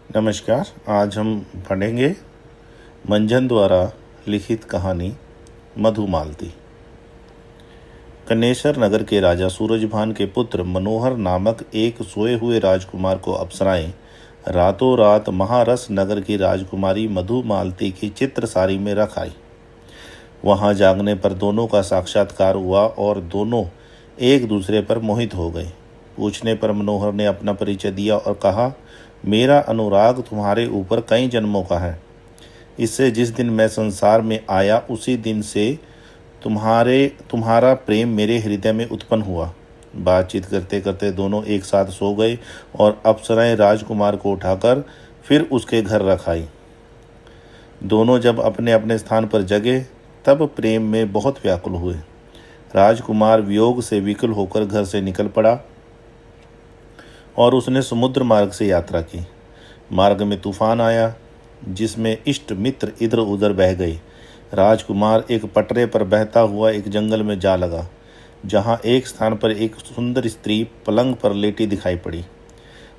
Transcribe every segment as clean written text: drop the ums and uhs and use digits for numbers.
नमस्कार। आज हम पढ़ेंगे मंजन द्वारा लिखित कहानी मधुमालती। कन्नेसर नगर के राजा सूरजभान के पुत्र मनोहर नामक एक सोए हुए राजकुमार को अप्सराएं रातों रात महारस नगर की राजकुमारी मधुमालती की चित्र सारी में रख आई। वहां जागने पर दोनों का साक्षात्कार हुआ और दोनों एक दूसरे पर मोहित हो गए। पूछने पर मनोहर ने अपना परिचय दिया और कहा, मेरा अनुराग तुम्हारे ऊपर कई जन्मों का है। इससे जिस दिन मैं संसार में आया उसी दिन से तुम्हारा प्रेम मेरे हृदय में उत्पन्न हुआ। बातचीत करते करते दोनों एक साथ सो गए और अप्सराएं राजकुमार को उठाकर फिर उसके घर रख आई। दोनों जब अपने अपने स्थान पर जगे तब प्रेम में बहुत व्याकुल हुए। राजकुमार वियोग से विकल होकर घर से निकल पड़ा और उसने समुद्र मार्ग से यात्रा की। मार्ग में तूफान आया जिसमें इष्ट मित्र इधर उधर बह गए। राजकुमार एक पटरे पर बहता हुआ एक जंगल में जा लगा, जहां एक स्थान पर एक सुंदर स्त्री पलंग पर लेटी दिखाई पड़ी।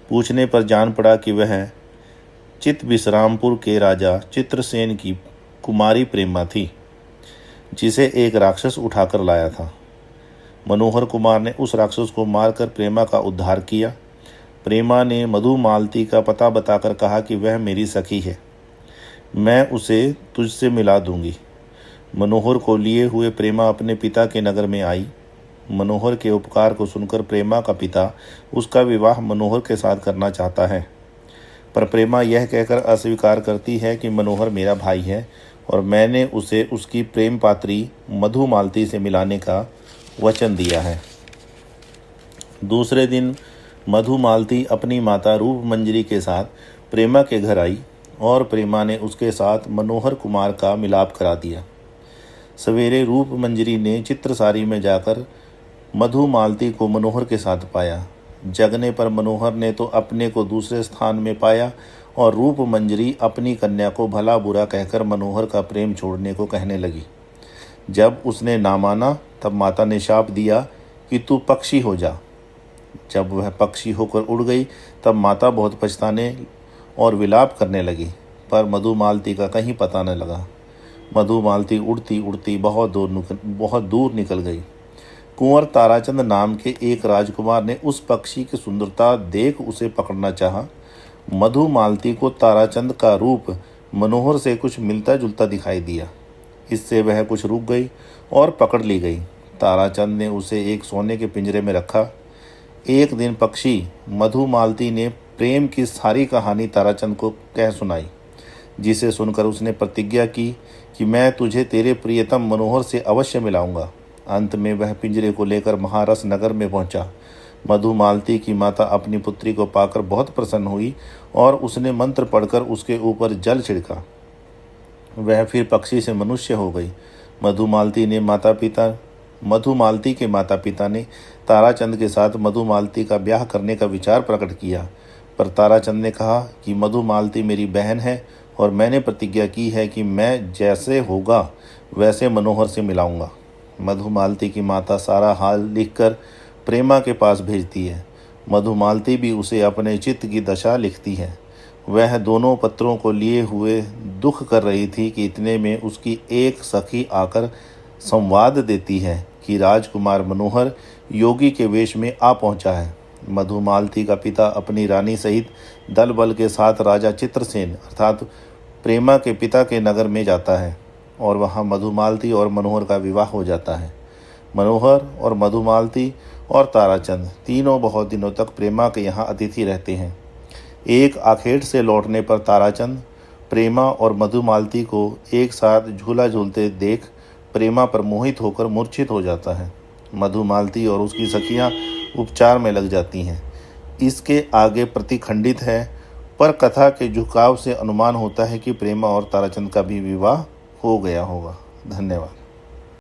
पूछने पर जान पड़ा कि वह चित विश्रामपुर के राजा चित्रसेन की कुमारी प्रेमा थी, जिसे एक राक्षस उठाकर लाया था। मनोहर कुमार ने उस राक्षस को मारकर प्रेमा का उद्धार किया। प्रेमा ने मधुमालती का पता बताकर कहा कि वह मेरी सखी है, मैं उसे तुझसे मिला दूंगी। मनोहर को लिए हुए प्रेमा अपने पिता के नगर में आई। मनोहर के उपकार को सुनकर प्रेमा का पिता उसका विवाह मनोहर के साथ करना चाहता है, पर प्रेमा यह कहकर अस्वीकार करती है कि मनोहर मेरा भाई है और मैंने उसे उसकी प्रेम पात्री मधुमालती से मिलाने का वचन दिया है। दूसरे दिन मधुमालती अपनी माता रूपमंजरी के साथ प्रेमा के घर आई और प्रेमा ने उसके साथ मनोहर कुमार का मिलाप करा दिया। सवेरे रूपमंजरी ने चित्रसारी में जाकर मधुमालती को मनोहर के साथ पाया। जगने पर मनोहर ने तो अपने को दूसरे स्थान में पाया और रूपमंजरी अपनी कन्या को भला बुरा कहकर मनोहर का प्रेम छोड़ने को कहने लगी। जब उसने ना माना तब माता ने शाप दिया कि तू पक्षी हो जा। जब वह पक्षी होकर उड़ गई तब माता बहुत पछताने और विलाप करने लगी, पर मधुमालती का कहीं पता न लगा। मधुमालती उड़ती उड़ती बहुत दूर निकल गई। कुंवर ताराचंद नाम के एक राजकुमार ने उस पक्षी की सुंदरता देख उसे पकड़ना चाहा। मधुमालती को ताराचंद का रूप मनोहर से कुछ मिलता जुलता दिखाई दिया। इससे वह कुछ रुक गई और पकड़ ली गई। ताराचंद ने उसे एक सोने के पिंजरे में रखा। एक दिन पक्षी मधुमालती ने प्रेम की सारी कहानी ताराचंद को कह सुनाई, जिसे सुनकर उसने प्रतिज्ञा की कि मैं तुझे तेरे प्रियतम मनोहर से अवश्य मिलाऊंगा। अंत में वह पिंजरे को लेकर महारस नगर में पहुंचा। मधुमालती की माता अपनी पुत्री को पाकर बहुत प्रसन्न हुई और उसने मंत्र पढ़कर उसके ऊपर जल छिड़का। वह फिर पक्षी से मनुष्य हो गई। मधुमालती के माता पिता ने ताराचंद के साथ मधुमालती का ब्याह करने का विचार प्रकट किया, पर ताराचंद ने कहा कि मधुमालती मेरी बहन है और मैंने प्रतिज्ञा की है कि मैं जैसे होगा वैसे मनोहर से मिलाऊंगा। मधुमालती की माता सारा हाल लिखकर प्रेमा के पास भेजती है। मधुमालती भी उसे अपने चित्त की दशा लिखती है। वह दोनों पत्रों को लिए हुए दुख कर रही थी कि इतने में उसकी एक सखी आकर संवाद देती है कि राजकुमार मनोहर योगी के वेश में आ पहुंचा है। मधुमालती का पिता अपनी रानी सहित दल बल के साथ राजा चित्रसेन अर्थात प्रेमा के पिता के नगर में जाता है और वहां मधुमालती और मनोहर का विवाह हो जाता है। मनोहर और मधुमालती और ताराचंद तीनों बहुत दिनों तक प्रेमा के यहाँ अतिथि रहते हैं। एक आखेट से लौटने पर ताराचंद प्रेमा और मधुमालती को एक साथ झूला झूलते देख प्रेमा पर मोहित होकर मूर्छित हो जाता है। मधुमालती और उसकी सखियां उपचार में लग जाती हैं। इसके आगे प्रतिखंडित है, पर कथा के झुकाव से अनुमान होता है कि प्रेमा और ताराचंद का भी विवाह हो गया होगा। धन्यवाद।